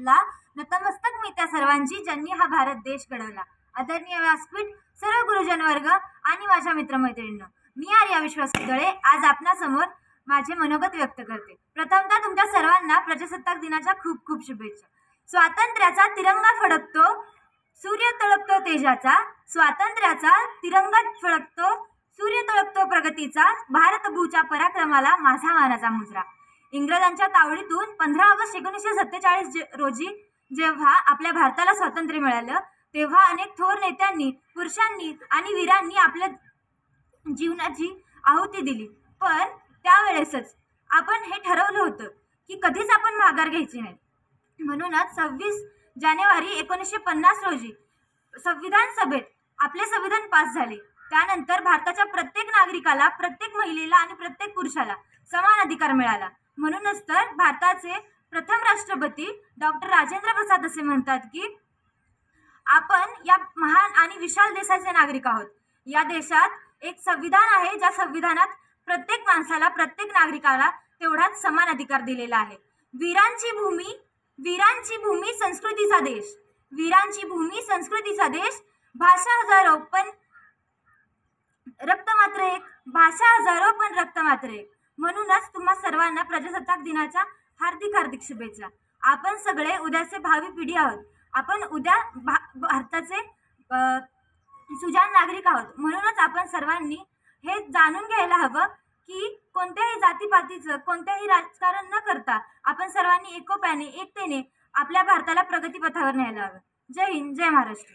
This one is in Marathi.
घेतला, नतमस्तक मी त्या सर्वांची ज्यांनी हा भारत देश घडवला. आदरणीय व्यासपीठ, सर्व गुरुजन वर्ग आणि माझ्या मित्रमैत्रिणींनो, मी आर्या विश्वास कुदळे आज आपणासमोर माझे मनोगत व्यक्त करते. प्रथमतः तुमच्या सर्वांना प्रजासत्ताक दिनाच्या खूप खूप शुभेच्छा. स्वातंत्र्याचा तिरंगा फडकतो, सूर्य तळपतो तेजाचा, स्वातंत्र्याचा तिरंगा फडकतो, सूर्य तळपतो प्रगतीचा, भारतभूच्या पराक्रमाला माझा मानाचा मुजरा. इंग्रजांच्या तावडीतून 15 ऑगस्ट 1947 रोजी जेव्हा आपल्या भारताला स्वातंत्र्य मिळालं, तेव्हा अनेक थोर नेत्यांनी, पुरुषांनी आणि वीरांनी आपल्या जीवनाची आहुती दिली. पण त्यावेळेसच आपण हे ठरवलं होतं की कधीच आपण माघार घ्यायची नाही. म्हणूनच 26 जानेवारी 1950 रोजी संविधान सभेत आपले संविधान पास झाले. त्यानंतर भारताच्या प्रत्येक नागरिकाला, प्रत्येक महिलेला आणि प्रत्येक पुरुषाला समान अधिकार मिळाला. म्हणूनच तर भारताचे प्रथम राष्ट्रपती डॉक्टर राजेंद्र प्रसाद असे म्हणतात की आपण या महान आणि विशाल देशाचे नागरिक आहोत. या देशात एक संविधान आहे, ज्या संविधानात प्रत्येक माणसाला, प्रत्येक नागरिकाला तेवढाच समान अधिकार दिलेला आहे. वीरांची भूमी संस्कृतीचा देश, वीरांची भूमी संस्कृतीचा देश, भाषा हजारो पण रक्त मात्र एक, भाषा हजारो पण रक्त मात्र एक. म्हणूनच तुम्हा सर्वांना प्रजासत्ताक दिनाच्या हार्दिक हार्दिक शुभेच्छा. आपण सगळे उद्याचे भावी पिढी आहोत. आपण उद्या भारताचे सुजाण नागरिक आहोत. म्हणूनच आपण सर्वांनी हे जाणून घ्यायला हवं की कोणत्याही जातीपातीचं, कोणत्याही राजकारण न करता आपण सर्वांनी एकोप्याने, एकतेने आपल्या भारताला प्रगतीपथावर न्यायला हवं. जय हिंद, जय महाराष्ट्र.